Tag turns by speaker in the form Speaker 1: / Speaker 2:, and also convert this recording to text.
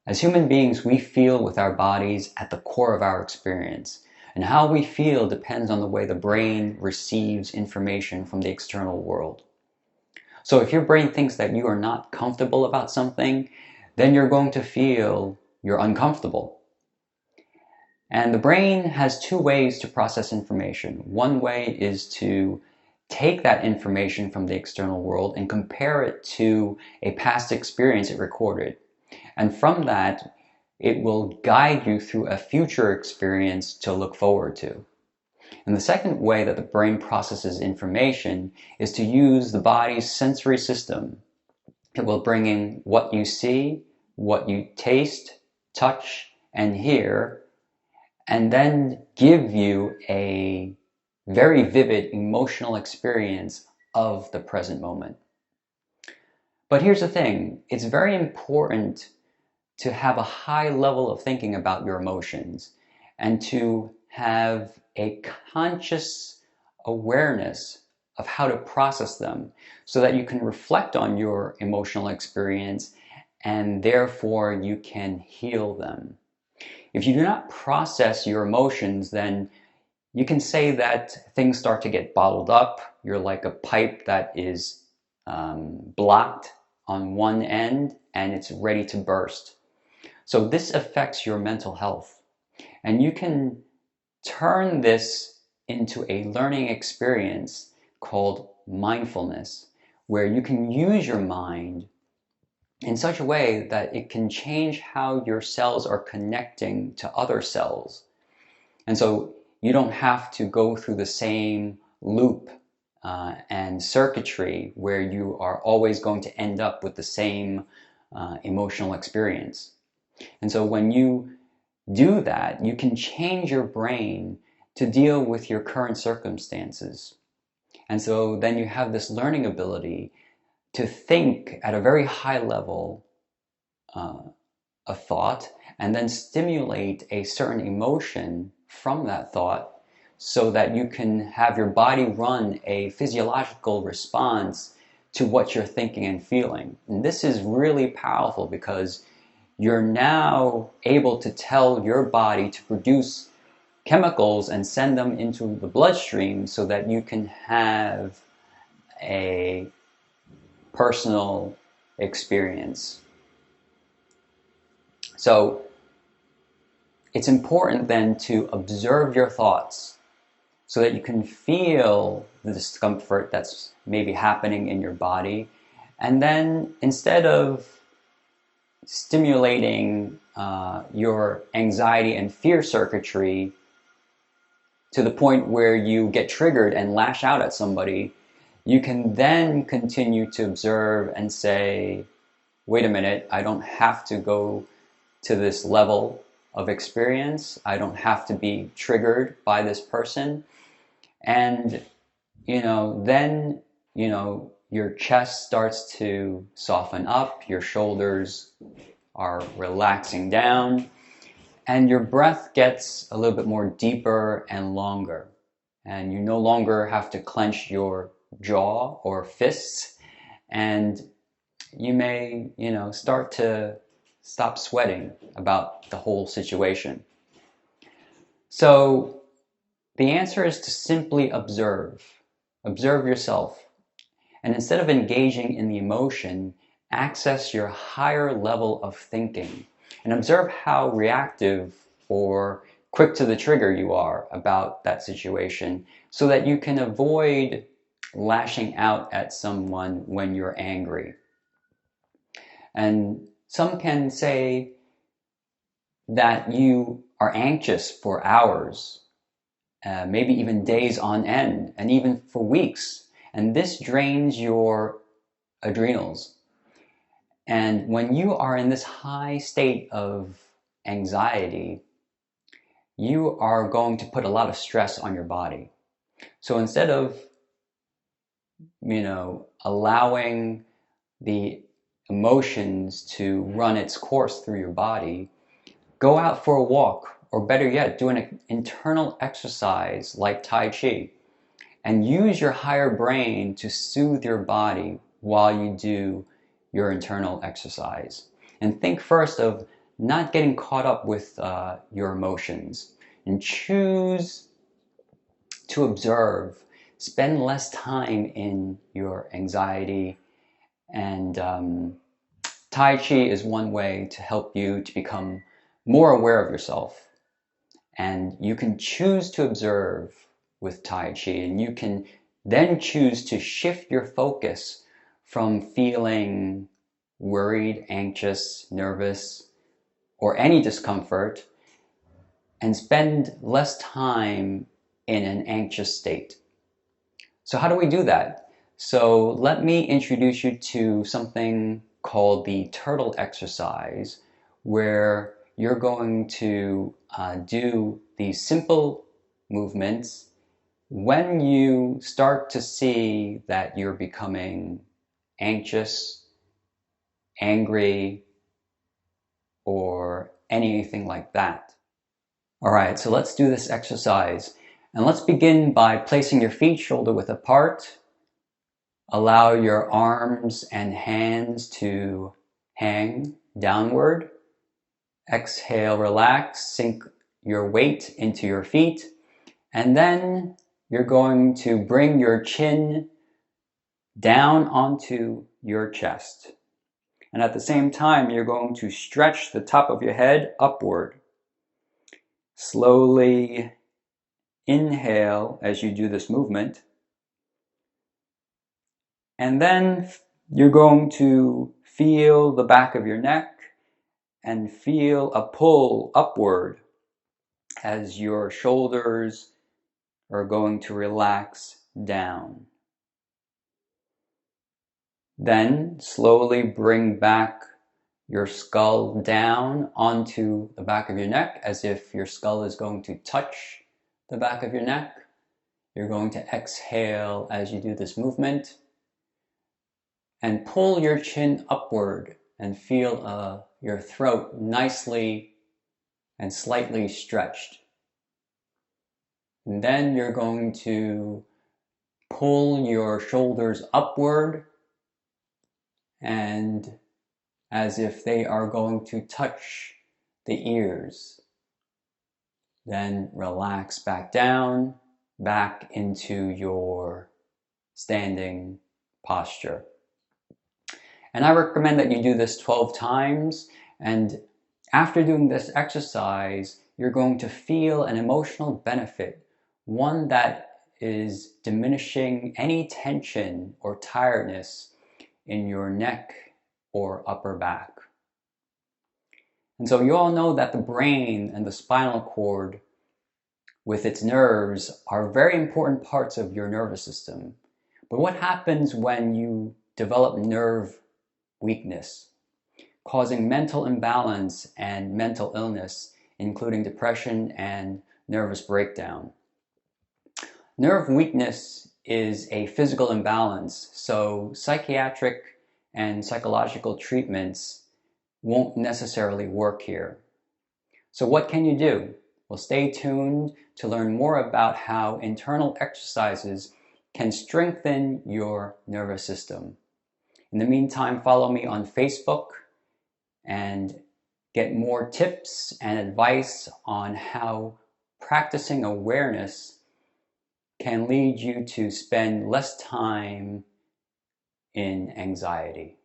Speaker 1: As human beings, we feel with our bodies at the core of our experience. And how we feel depends on the way the brain receives information from the external world. So if your brain thinks that you are not comfortable about something, then you're going to feel you're uncomfortable. And the brain has two ways to process information. One way is to take that information from the external world and compare it to a past experience it recorded. And from that, it will guide you through a future experience to look forward to. And the second way that the brain processes information is to use the body's sensory system. It will bring in what you see, what you taste, touch, and hear, and then give you a very vivid emotional experience of the present moment. But here's the thing, it's very important to have a high level of thinking about your emotions and to have a conscious awareness of how to process them so that you can reflect on your emotional experience and therefore you can heal them. If you do not process your emotions, then you can say that things start to get bottled up. You're like a pipe that is blocked on one end and it's ready to burst. So this affects your mental health. And you can turn this into a learning experience called mindfulness, where you can use your mind in such a way that it can change how your cells are connecting to other cells. And so you don't have to go through the same loop and circuitry where you are always going to end up with the same emotional experience. And so when you do that, you can change your brain to deal with your current circumstances. And so then you have this learning ability to think at a very high level a thought and then stimulate a certain emotion from that thought so that you can have your body run a physiological response to what you're thinking and feeling. And this is really powerful because you're now able to tell your body to produce chemicals and send them into the bloodstream so that you can have a personal experience. So it's important then to observe your thoughts so that you can feel the discomfort that's maybe happening in your body. And then instead of stimulating your anxiety and fear circuitry to the point where you get triggered and lash out at somebody, you can then continue to observe and say, wait a minute, I don't have to go to this level of experience. I don't have to be triggered by this person. And, then, your chest starts to soften up, your shoulders are relaxing down, and your breath gets a little bit more deeper and longer. And you no longer have to clench your jaw or fists, and you may, start to stop sweating about the whole situation. So the answer is to simply observe. Observe yourself. And instead of engaging in the emotion, access your higher level of thinking and observe how reactive or quick to the trigger you are about that situation so that you can avoid lashing out at someone when you're angry. And some can say that you are anxious for hours, maybe even days on end, and even for weeks. And this drains your adrenals. And when you are in this high state of anxiety, you are going to put a lot of stress on your body. So instead of, allowing the emotions to run its course through your body, go out for a walk, or better yet, do an internal exercise like Tai Chi, and use your higher brain to soothe your body while you do your internal exercise. And think first of not getting caught up with your emotions, and choose to observe. Spend less time in your anxiety, and Tai Chi is one way to help you to become more aware of yourself. And you can choose to observe with Tai Chi, and you can then choose to shift your focus from feeling worried, anxious, nervous, or any discomfort, and spend less time in an anxious state. So how do we do that? So let me introduce you to something called the turtle exercise, where you're going to do these simple movements. When you start to see that you're becoming anxious, angry, or anything like that. All right, so let's do this exercise. And let's begin by placing your feet shoulder width apart. Allow your arms and hands to hang downward. Exhale, relax, sink your weight into your feet. And then you're going to bring your chin down onto your chest. And at the same time, you're going to stretch the top of your head upward. Slowly inhale as you do this movement. And then you're going to feel the back of your neck and feel a pull upward as your shoulders are going to relax down. Then slowly bring back your skull down onto the back of your neck as if your skull is going to touch the back of your neck. You're going to exhale as you do this movement and pull your chin upward and feel your throat nicely and slightly stretched. And then you're going to pull your shoulders upward and as if they are going to touch the ears. Then relax back down, back into your standing posture. And I recommend that you do this 12 times. And after doing this exercise, you're going to feel an emotional benefit, one that is diminishing any tension or tiredness in your neck or upper back. And so you all know that the brain and the spinal cord with its nerves are very important parts of your nervous system. But what happens when you develop nerve weakness, causing mental imbalance and mental illness, including depression and nervous breakdown? Nerve weakness is a physical imbalance, so psychiatric and psychological treatments won't necessarily work here. So what can you do? Well, stay tuned to learn more about how internal exercises can strengthen your nervous system. In the meantime, follow me on Facebook and get more tips and advice on how practicing awareness can lead you to spend less time in anxiety.